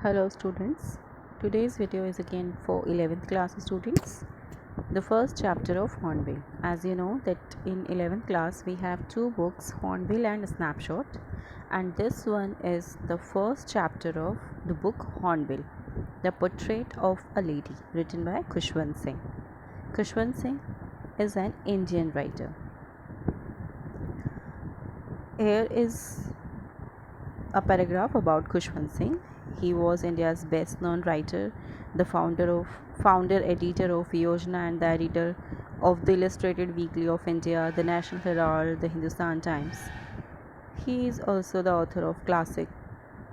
Hello students, today's video is again for 11th class students. The first chapter of Hornbill. As you know that in 11th class we have two books, Hornbill and Snapshot, and this one is the first chapter of the book Hornbill, The Portrait of a Lady, written by Khushwant Singh. Khushwant Singh is an Indian writer. Here is a paragraph about Khushwant Singh. He was India's best known writer, the founder editor of Yojana and the editor of the Illustrated Weekly of India, the National Herald, the Hindustan Times. He is also the author of classics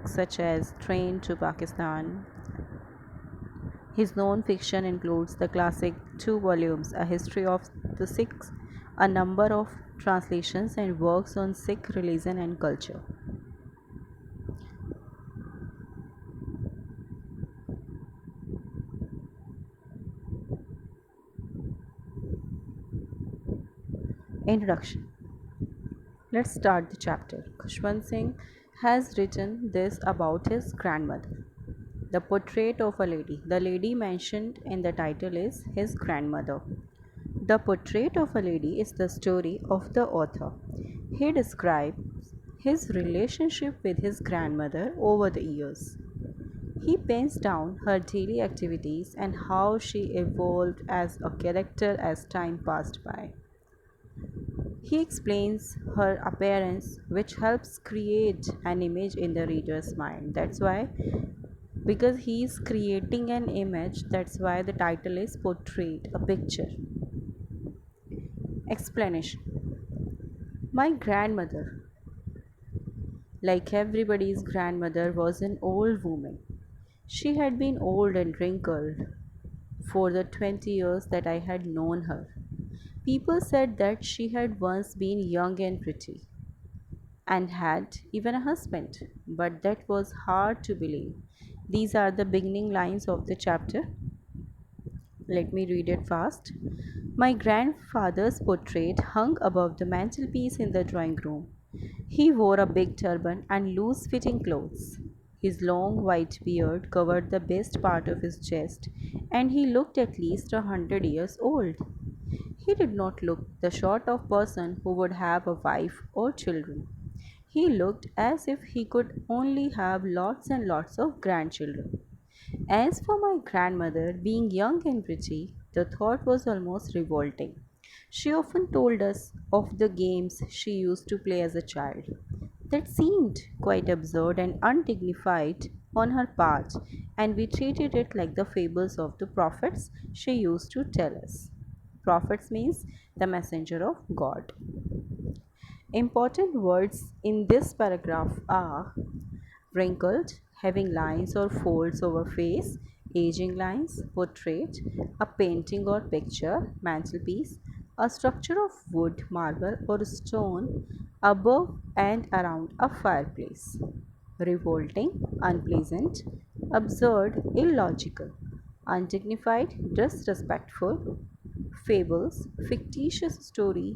such as Train to Pakistan. His known fiction includes the classic two volumes, A History of the Sikhs, a number of translations and works on Sikh religion and culture. Introduction. Let's start the chapter. Khushwant Singh has written this about his grandmother. The portrait of a lady. The lady mentioned in the title is his grandmother. The portrait of a lady is the story of the author. He describes his relationship with his grandmother over the years. He paints down her daily activities and how she evolved as a character as time passed by. He explains her appearance, which helps create an image in the reader's mind. That's why, because he is creating an image, that's why the title is Portrait, a picture. Explanation. My grandmother, like everybody's grandmother, was an old woman. She had been old and wrinkled for the 20 years that I had known her. People said that she had once been young and pretty, and had even a husband, but that was hard to believe. These are the beginning lines of the chapter. Let me read it fast. My grandfather's portrait hung above the mantelpiece in the drawing room. He wore a big turban and loose fitting clothes. His long white beard covered the best part of his chest, and he looked at least 100 years old. He did not look the sort of person who would have a wife or children. He looked as if he could only have lots and lots of grandchildren. As for my grandmother being young and pretty, the thought was almost revolting. She often told us of the games she used to play as a child. That seemed quite absurd and undignified on her part, and we treated it like the fables of the prophets she used to tell us. Prophets means the messenger of God. Important words in this paragraph are wrinkled, having lines or folds over face, aging lines, portrait, a painting or picture, mantelpiece, a structure of wood, marble, or stone above and around a fireplace. Revolting, unpleasant, absurd, illogical, undignified, disrespectful, fables, fictitious story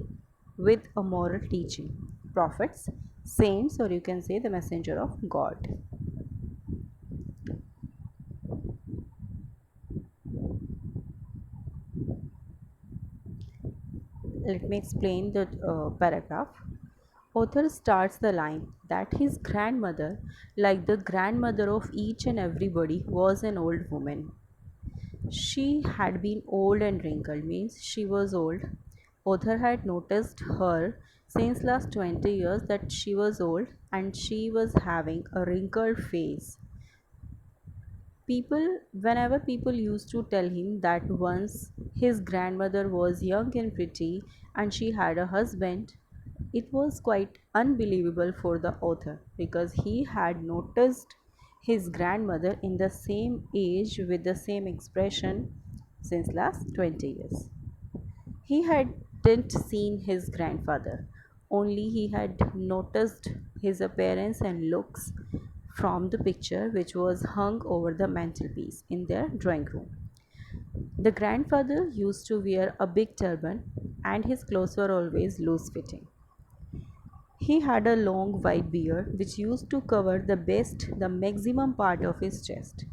with a moral teaching, prophets, saints, or you can say the messenger of God. Let me explain the paragraph. Author starts the line that his grandmother, like the grandmother of each and everybody, was an old woman. She had been old and wrinkled, means she was old. Author had noticed her since last 20 years that she was old and she was having a wrinkled face. Whenever people used to tell him that once his grandmother was young and pretty and she had a husband, it was quite unbelievable for the author because he had noticed his grandmother in the same age with the same expression since last 20 years. He hadn't seen his grandfather, only he had noticed his appearance and looks from the picture which was hung over the mantelpiece in their drawing room. The grandfather used to wear a big turban and his clothes were always loose fitting. He had a long white beard which used to cover the maximum part of his chest.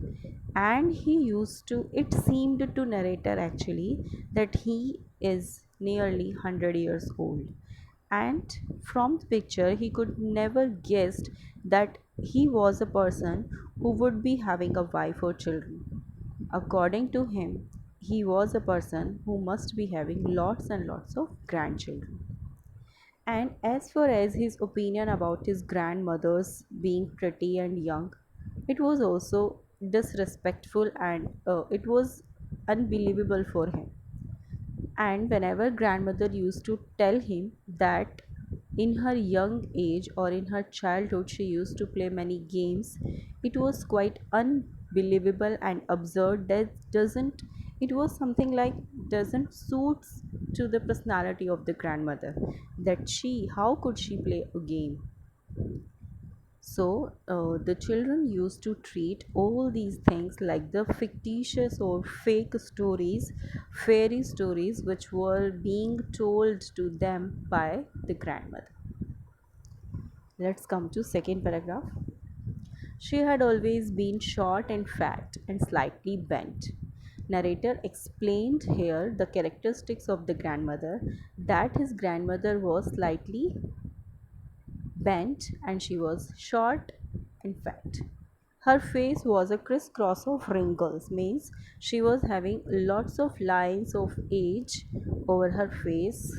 And he used to, it seemed to narrator actually that he is nearly 100 years old. And from the picture, he could never guessed that he was a person who would be having a wife or children. According to him, he was a person who must be having lots and lots of grandchildren. And as far as his opinion about his grandmother's being pretty and young, it was also disrespectful and it was unbelievable for him. And whenever grandmother used to tell him that in her young age or in her childhood she used to play many games, it was quite unbelievable and absurd. That doesn't, it was something like doesn't suits to the personality of the grandmother, that she, how could she play a game. So the children used to treat all these things like the fictitious or fake stories, fairy stories, which were being told to them by the grandmother. Let's come to second paragraph. She had always been short and fat and slightly bent. Narrator explained here the characteristics of the grandmother, that his grandmother was slightly bent and she was short and fat. Her face was a crisscross of wrinkles, means she was having lots of lines of age over her face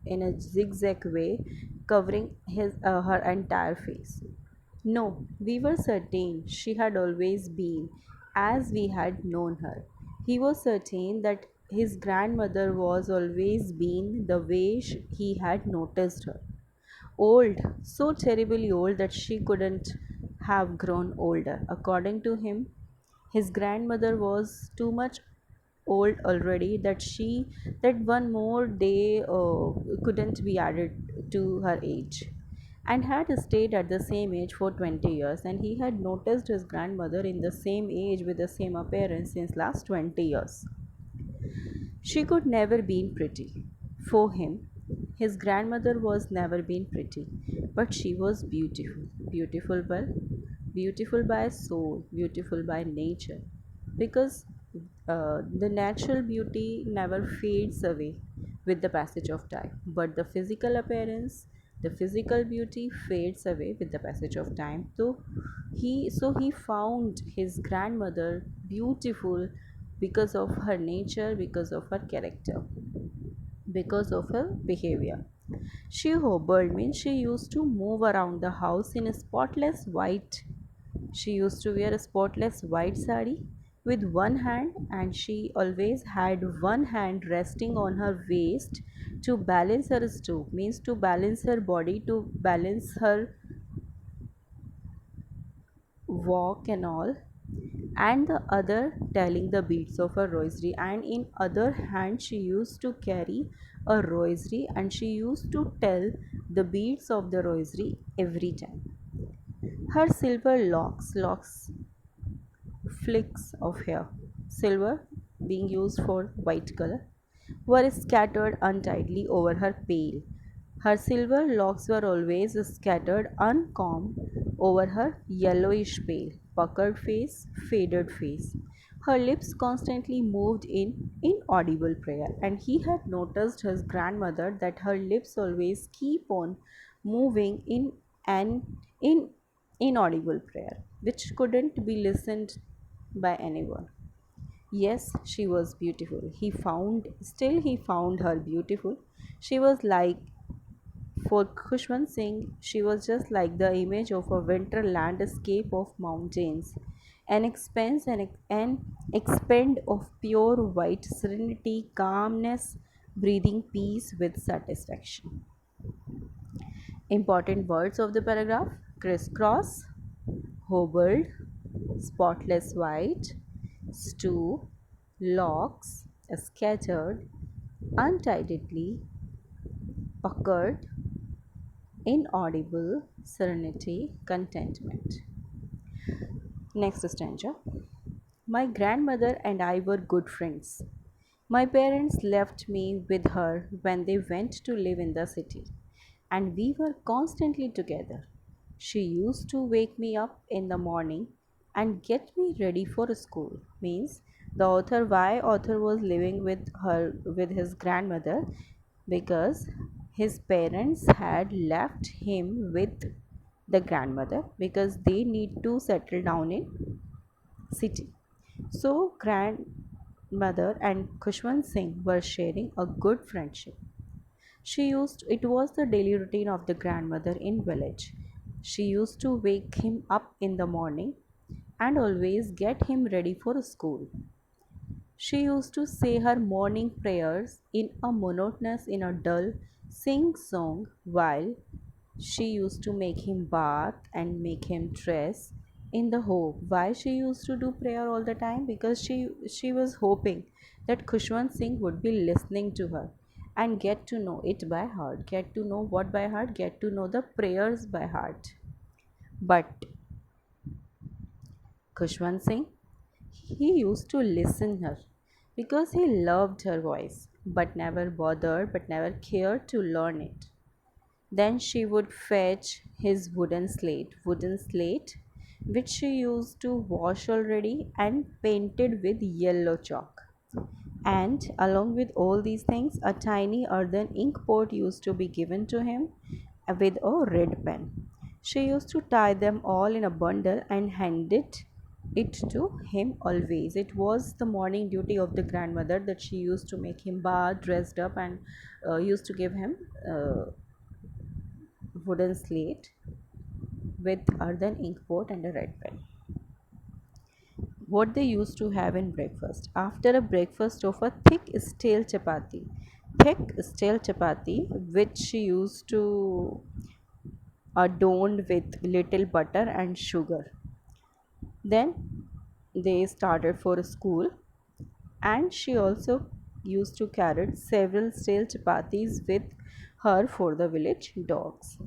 in a zigzag way, covering her entire face. No, we were certain she had always been as we had known her. He was certain that his grandmother was always been the way he had noticed her. Old, so terribly old that she couldn't have grown older. According to him, his grandmother was too much old already, that one more day couldn't be added to her age, and had stayed at the same age for 20 years, and he had noticed his grandmother in the same age with the same appearance since last 20 years. She could never been pretty. For him, his grandmother was never been pretty, but she was beautiful. Beautiful by soul, beautiful by nature. Because the natural beauty never fades away with the passage of time, but the physical appearance, the physical beauty fades away with the passage of time. So he found his grandmother beautiful because of her nature, because of her character, because of her behavior. She hobbled, means she used to move around the house in a spotless white. She used to wear a spotless white sari with one hand, and she always had one hand resting on her waist to balance her stoop, means to balance her body, to balance her walk and all, and the other telling the beads of a rosary, and in other hand she used to carry a rosary and she used to tell the beads of the rosary every time. Her silver locks, flicks of hair, silver being used for white color, were scattered untidily over her pale. Her silver locks were always scattered uncombed over her yellowish pale, puckered face, faded face. Her lips constantly moved in inaudible prayer, and he had noticed his grandmother that her lips always keep on moving in an in inaudible prayer, which couldn't be listened by anyone. Yes, she was beautiful. He found her beautiful. She was like, for Khushwant Singh, she was just like the image of a winter landscape of mountains, an expand of pure white serenity, calmness, breathing peace with satisfaction. Important words of the paragraph: crisscross, hobbled, spotless white, stew, locks, scattered, untidily, puckered, inaudible, serenity, contentment. Next stanza. My grandmother and I were good friends. My parents left me with her when they went to live in the city, and we were constantly together. She used to wake me up in the morning and get me ready for school. Means the author, why author was living with his grandmother, because his parents had left him with the grandmother because they need to settle down in city. So grandmother and Khushwant Singh were sharing a good friendship. It was the daily routine of the grandmother in village. She used to wake him up in the morning and always get him ready for school. She used to say her morning prayers in a monotonous, in a dull sing song, while she used to make him bath and make him dress in the hope. Why she used to do prayer all the time? Because she was hoping that Khushwant Singh would be listening to her and get to know it by heart. Get to know what by heart? Get to know the prayers by heart. But Khushwant Singh, he used to listen her because he loved her voice, but never bothered, but never cared to learn it. Then she would fetch his wooden slate, which she used to wash already and painted with yellow chalk. And along with all these things, a tiny earthen ink pot used to be given to him with a red pen. She used to tie them all in a bundle and hand it to him always. It was the morning duty of the grandmother that she used to make him bath, dressed up, and used to give him wooden slate with earthen ink pot and a red pen. What they used to have in breakfast. After a breakfast of a thick stale chapati, which she used to adorned with little butter and sugar. Then they started for school, and she also used to carry several stale chapatis with her for the village dogs.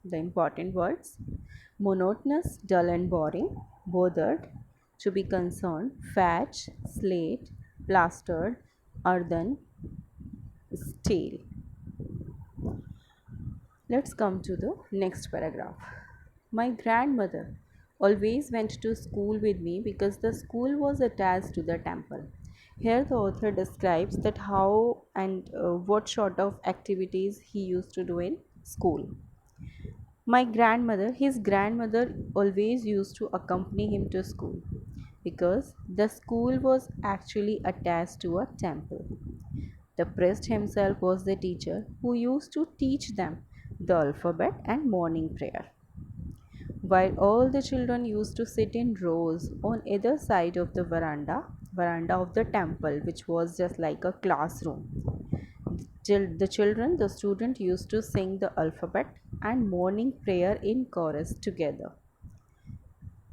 The important words: monotonous, dull, and boring, bothered, to be concerned, fetch, slate, plastered, earthen, stale. Let's come to the next paragraph. My grandmother always went to school with me because the school was attached to the temple. Here, the author describes that how and what sort of activities he used to do in school. His grandmother, always used to accompany him to school because the school was actually attached to a temple. The priest himself was the teacher who used to teach them the alphabet and morning prayer, while all the children used to sit in rows on either side of the veranda of the temple, which was just like a classroom. Till the children, the student used to sing the alphabet and morning prayer in chorus together.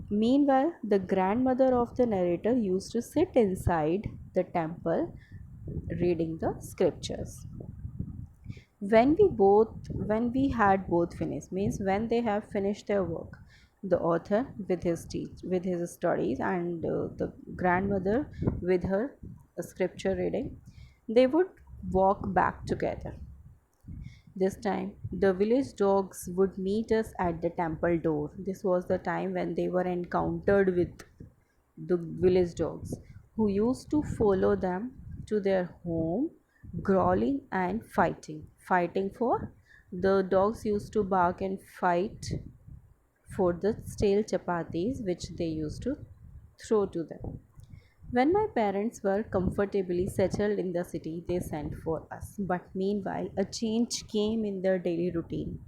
Meanwhile, the grandmother of the narrator used to sit inside the temple reading the scriptures. When we had both finished, means when they have finished their work, the author with his studies, and the grandmother with her scripture reading, they would walk back together. This time the village dogs would meet us at the temple door. This was the time when they were encountered with the village dogs, who used to follow them to their home, growling and fighting for the dogs used to bark and fight for the stale chapatis which they used to throw to them. When my parents were comfortably settled in the city, they sent for us. But meanwhile, a change came in their daily routine.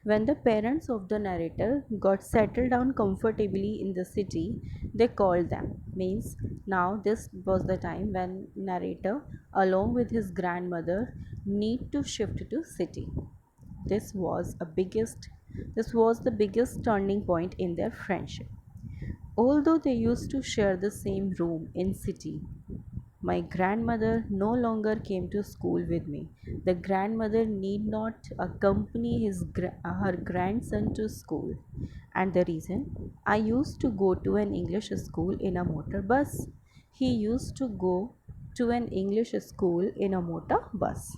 When the parents of the narrator got settled down comfortably in the city, they called them. Means now this was the time when narrator, along with his grandmother, need to shift to city. This was a biggest this was the biggest turning point in their friendship. Although they used to share the same room in city, my grandmother no longer came to school with me. The grandmother need not accompany her grandson to school. And the reason? I used to go to an English school in a motor bus. He used to go to an English school in a motor bus.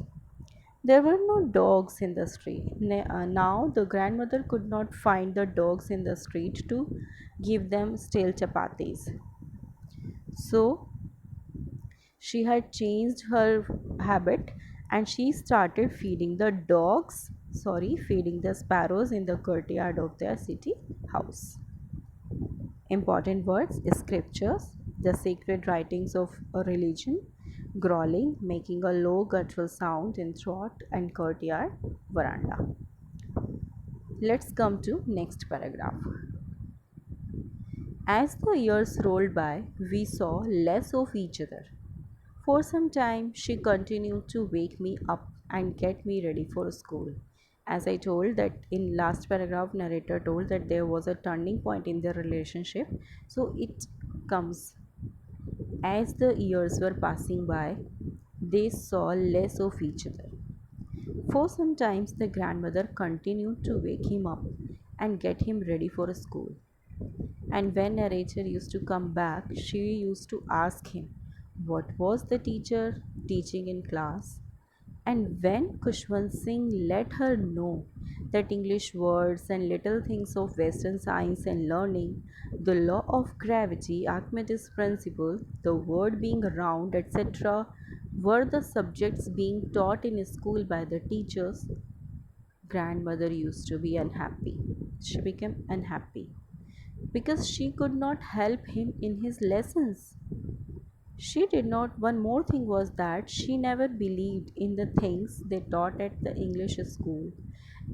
There were no dogs in the street. Now the grandmother could not find the dogs in the street to give them stale chapatis. So she had changed her habit and she started feeding the sparrows in the courtyard of their city house. Important words, scriptures, the sacred writings of a religion, growling, making a low guttural sound in throat and courtyard, veranda. Let's come to next paragraph. As the years rolled by, we saw less of each other. For some time, she continued to wake me up and get me ready for school. As I told that in last paragraph, narrator told that there was a turning point in their relationship. So it comes as the years were passing by, they saw less of each other. For some times, the grandmother continued to wake him up and get him ready for school. And when narrator used to come back, she used to ask him what was the teacher teaching in class. And when Kushwant Singh let her know that English words and little things of Western science and learning, the law of gravity, Archimedes' principle, the world being round, etc., were the subjects being taught in school by the teachers, grandmother used to be unhappy. She became unhappy because she could not help him in his lessons. She did not. One more thing was that she never believed in the things they taught at the English school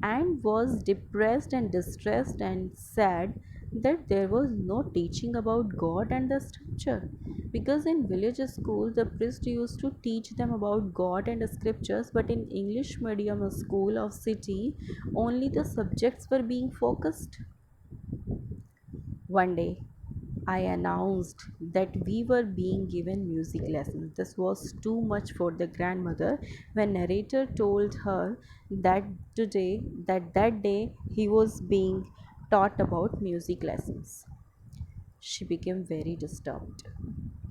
and was depressed and distressed and sad that there was no teaching about God and the scripture. Because in village school, the priest used to teach them about God and the scriptures, but in English medium school of city, only the subjects were being focused. One day, I announced that we were being given music lessons. This was too much for the grandmother when narrator told her that that day he was being taught about music lessons. She became very disturbed.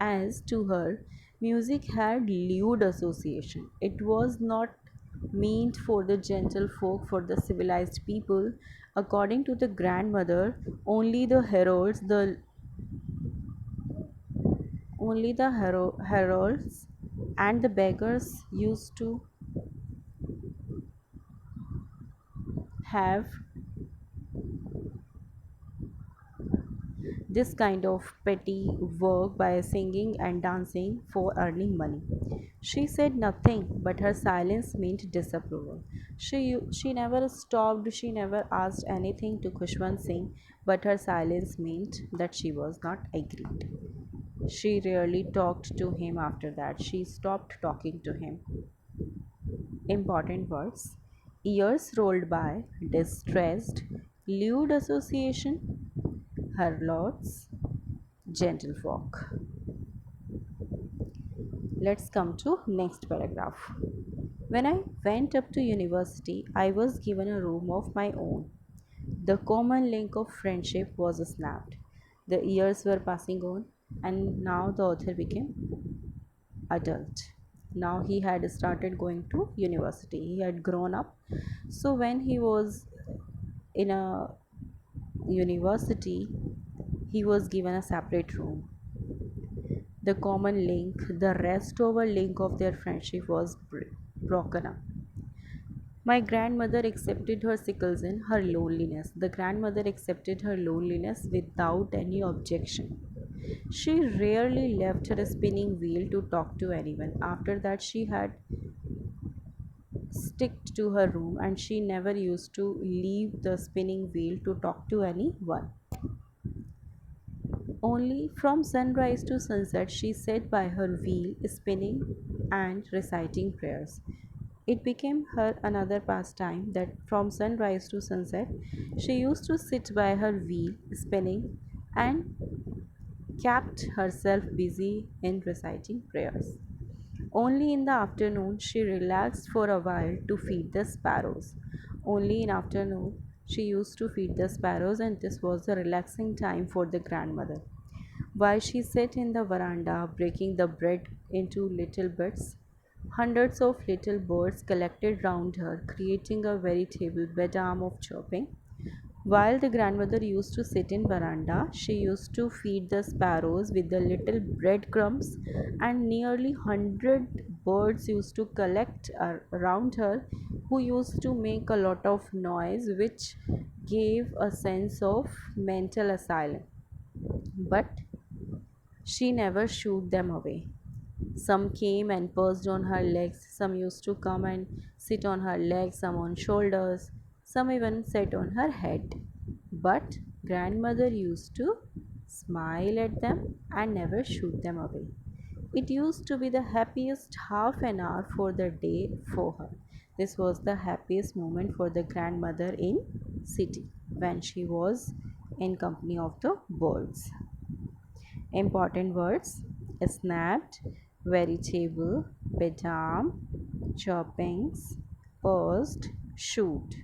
As to her, music had lewd association. It was not meant for the gentle folk, for the civilized people. According to the grandmother, only the heralds and the beggars used to have this kind of petty work by singing and dancing for earning money. She said nothing, but her silence meant disapproval. She never stopped, she never asked anything to Kushwant Singh, but her silence meant that she was not agreed. She rarely talked to him after that. She stopped talking to him. Important words. Years rolled by, distressed, lewd association, harlots, gentlefolk. Let's come to next paragraph. When I went up to university, I was given a room of my own. The common link of friendship was snapped. The years were passing on, and now the author became adult. Now he had started going to university. He had grown up. So when he was in a university, he was given a separate room. The common link, the rest over link of their friendship was broken up. My grandmother accepted her sickles and her loneliness. The grandmother accepted her loneliness without any objection. She rarely left her spinning wheel to talk to anyone. After that, she had sticked to her room and she never used to leave the spinning wheel to talk to anyone. Only from sunrise to sunset she sat by her wheel, spinning and reciting prayers. It became her another pastime that from sunrise to sunset she used to sit by her wheel, spinning, and kept herself busy in reciting prayers. Only in the afternoon she relaxed for a while to feed the sparrows. Only in afternoon she used to feed the sparrows and this was the relaxing time for the grandmother. While she sat in the veranda breaking the bread into little bits, Hundreds of little birds collected round her, creating a veritable bedlam of chirping. While the grandmother used to sit in veranda, she used to feed the sparrows with the little breadcrumbs, and nearly 100 birds used to collect around her, who used to make a lot of noise, which gave a sense of mental asylum. But she never shooed them away. Some came and perched on her legs, some used to come and sit on her legs, some on shoulders, some even sat on her head. But grandmother used to smile at them and never shoot them away. It used to be the happiest half an hour for the day for her. This was the happiest moment for the grandmother in city when she was in company of the birds. Important words: snapped, veritable, bedam, choppings, paused, shoot.